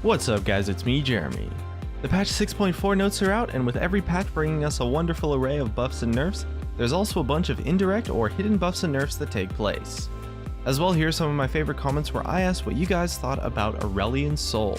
What's up guys, it's me, Jeremy. The patch 6.4 notes are out, and with every patch bringing us a wonderful array of buffs and nerfs, there's also a bunch of indirect or hidden buffs and nerfs that take place. As well, here are some of my favorite comments where I asked what you guys thought about Aurelion Sol.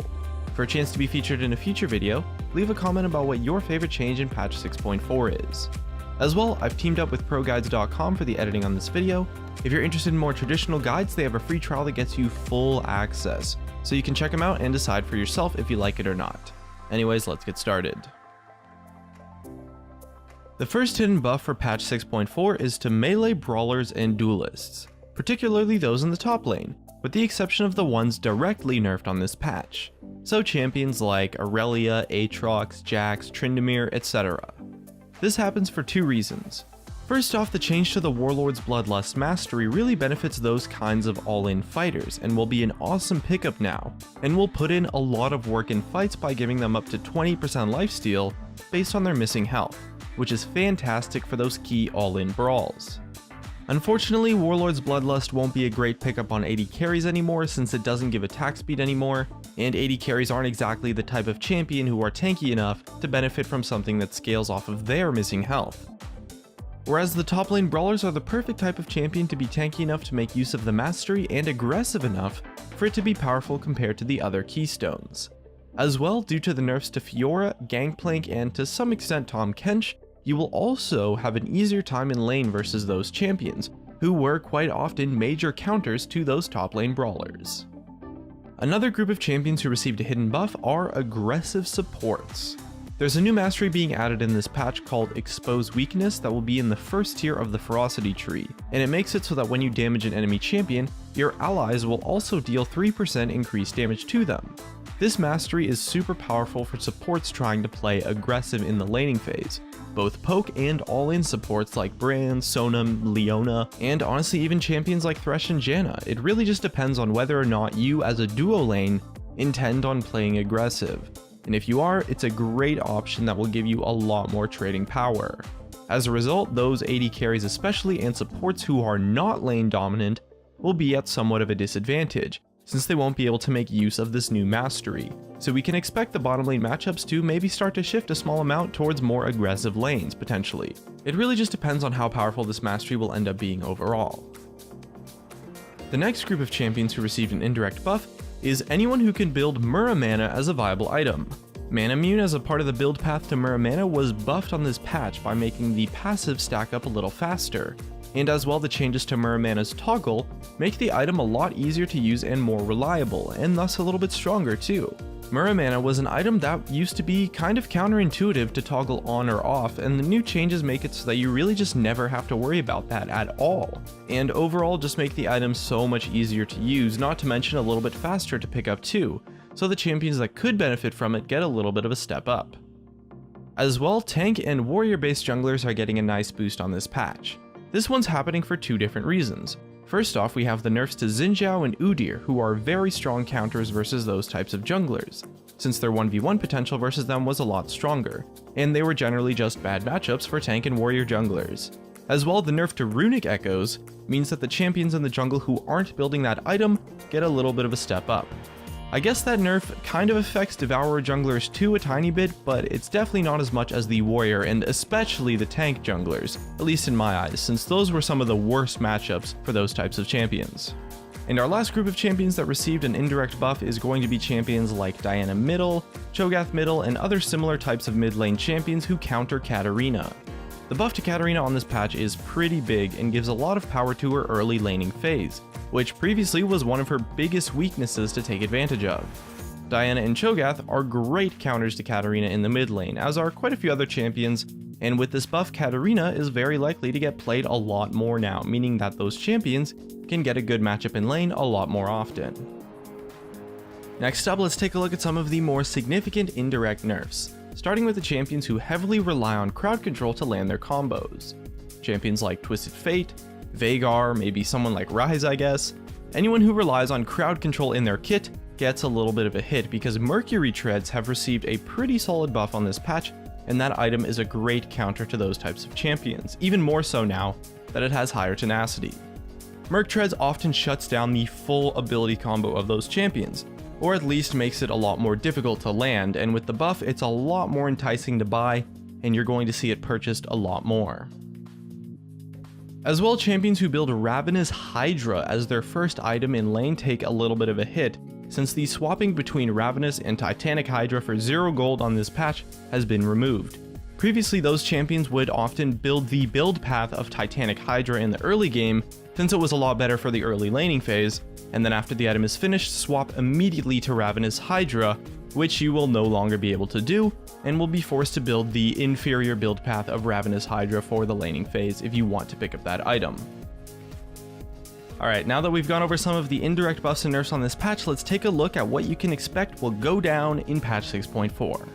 For a chance to be featured in a future video, leave a comment about what your favorite change in patch 6.4 is. As well, I've teamed up with ProGuides.com for the editing on this video. If you're interested in more traditional guides, they have a free trial that gets you full access, so you can check them out and decide for yourself if you like it or not. Anyways, let's get started. The first hidden buff for patch 6.4 is to melee brawlers and duelists, particularly those in the top lane, with the exception of the ones directly nerfed on this patch, so champions like Aurelia, Aatrox, Jax, Tryndamere, etc. This happens for two reasons. First off, the change to the Warlord's Bloodlust Mastery really benefits those kinds of all-in fighters and will be an awesome pickup now, and will put in a lot of work in fights by giving them up to 20% lifesteal based on their missing health, which is fantastic for those key all-in brawls. Unfortunately, Warlord's Bloodlust won't be a great pickup on AD carries anymore since it doesn't give attack speed anymore, and AD carries aren't exactly the type of champion who are tanky enough to benefit from something that scales off of their missing health. Whereas the top lane brawlers are the perfect type of champion to be tanky enough to make use of the mastery and aggressive enough for it to be powerful compared to the other keystones. As well, due to the nerfs to Fiora, Gangplank, and to some extent Tahm Kench, you will also have an easier time in lane versus those champions, who were quite often major counters to those top lane brawlers. Another group of champions who received a hidden buff are aggressive supports. There's a new mastery being added in this patch called Expose Weakness that will be in the first tier of the Ferocity tree, and it makes it so that when you damage an enemy champion, your allies will also deal 3% increased damage to them. This mastery is super powerful for supports trying to play aggressive in the laning phase, both poke and all-in supports like Brand, Sonam, Leona, and honestly even champions like Thresh and Janna. It really just depends on whether or not you as a duo lane intend on playing aggressive. And if you are, it's a great option that will give you a lot more trading power. As a result, those AD carries especially and supports who are not lane dominant will be at somewhat of a disadvantage, since they won't be able to make use of this new mastery. So we can expect the bottom lane matchups to maybe start to shift a small amount towards more aggressive lanes, potentially. It really just depends on how powerful this mastery will end up being overall. The next group of champions who received an indirect buff is anyone who can build Muramana as a viable item. Manamune as a part of the build path to Muramana was buffed on this patch by making the passive stack up a little faster, and as well the changes to Muramana's toggle make the item a lot easier to use and more reliable, and thus a little bit stronger too. Muramana was an item that used to be kind of counterintuitive to toggle on or off, and the new changes make it so that you really just never have to worry about that at all, and overall just make the item so much easier to use, not to mention a little bit faster to pick up too, so the champions that could benefit from it get a little bit of a step up. As well, tank and warrior based junglers are getting a nice boost on this patch. This one's happening for two different reasons. First off, we have the nerfs to Xin Zhao and Udyr, who are very strong counters versus those types of junglers, since their 1v1 potential versus them was a lot stronger, and they were generally just bad matchups for tank and warrior junglers. As well, the nerf to Runic Echoes means that the champions in the jungle who aren't building that item get a little bit of a step up. I guess that nerf kind of affects Devourer junglers too a tiny bit, but it's definitely not as much as the warrior and especially the tank junglers, at least in my eyes, since those were some of the worst matchups for those types of champions. And our last group of champions that received an indirect buff is going to be champions like Diana middle, Cho'Gath middle, and other similar types of mid lane champions who counter Katarina. The buff to Katarina on this patch is pretty big and gives a lot of power to her early laning phase, which previously was one of her biggest weaknesses to take advantage of. Diana and Cho'Gath are great counters to Katarina in the mid lane, as are quite a few other champions, and with this buff, Katarina is very likely to get played a lot more now, meaning that those champions can get a good matchup in lane a lot more often. Next up, let's take a look at some of the more significant indirect nerfs, starting with the champions who heavily rely on crowd control to land their combos. Champions like Twisted Fate, Veigar, maybe someone like Ryze I guess. Anyone who relies on crowd control in their kit gets a little bit of a hit because Mercury Treads have received a pretty solid buff on this patch, and that item is a great counter to those types of champions, even more so now that it has higher tenacity. Merc Treads often shuts down the full ability combo of those champions, or at least makes it a lot more difficult to land, and with the buff it's a lot more enticing to buy, and you're going to see it purchased a lot more. As well, champions who build Ravenous Hydra as their first item in lane take a little bit of a hit, since the swapping between Ravenous and Titanic Hydra for 0 gold on this patch has been removed. Previously, those champions would often build the build path of Titanic Hydra in the early game, since it was a lot better for the early laning phase, and then after the item is finished, swap immediately to Ravenous Hydra, which you will no longer be able to do, and will be forced to build the inferior build path of Ravenous Hydra for the laning phase if you want to pick up that item. Alright, now that we've gone over some of the indirect buffs and nerfs on this patch, let's take a look at what you can expect will go down in patch 6.4.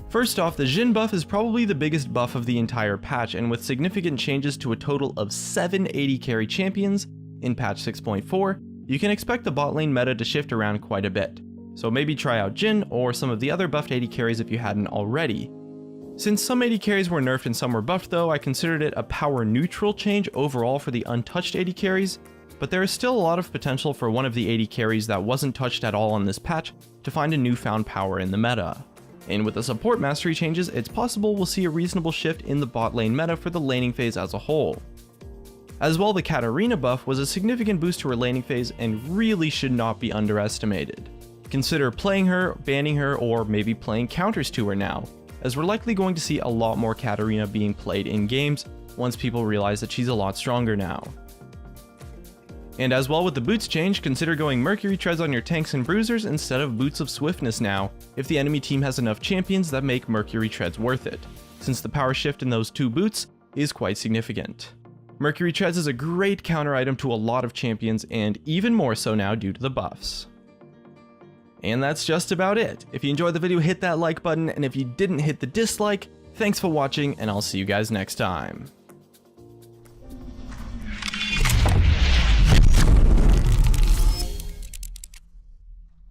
First off, the Jhin buff is probably the biggest buff of the entire patch, and with significant changes to a total of 7 AD carry champions in patch 6.4, you can expect the bot lane meta to shift around quite a bit. So maybe try out Jhin or some of the other buffed AD carries if you hadn't already. Since some AD carries were nerfed and some were buffed though, I considered it a power neutral change overall for the untouched AD carries, but there is still a lot of potential for one of the AD carries that wasn't touched at all on this patch to find a newfound power in the meta. And with the support mastery changes, it's possible we'll see a reasonable shift in the bot lane meta for the laning phase as a whole. As well, the Katarina buff was a significant boost to her laning phase and really should not be underestimated. Consider playing her, banning her, or maybe playing counters to her now, as we're likely going to see a lot more Katarina being played in games once people realize that she's a lot stronger now. And as well with the boots change, consider going Mercury Treads on your tanks and bruisers instead of Boots of Swiftness now, if the enemy team has enough champions that make Mercury Treads worth it, since the power shift in those two boots is quite significant. Mercury Treads is a great counter item to a lot of champions, and even more so now due to the buffs. And that's just about it. If you enjoyed the video, hit that like button, and if you didn't hit the dislike, thanks for watching, and I'll see you guys next time.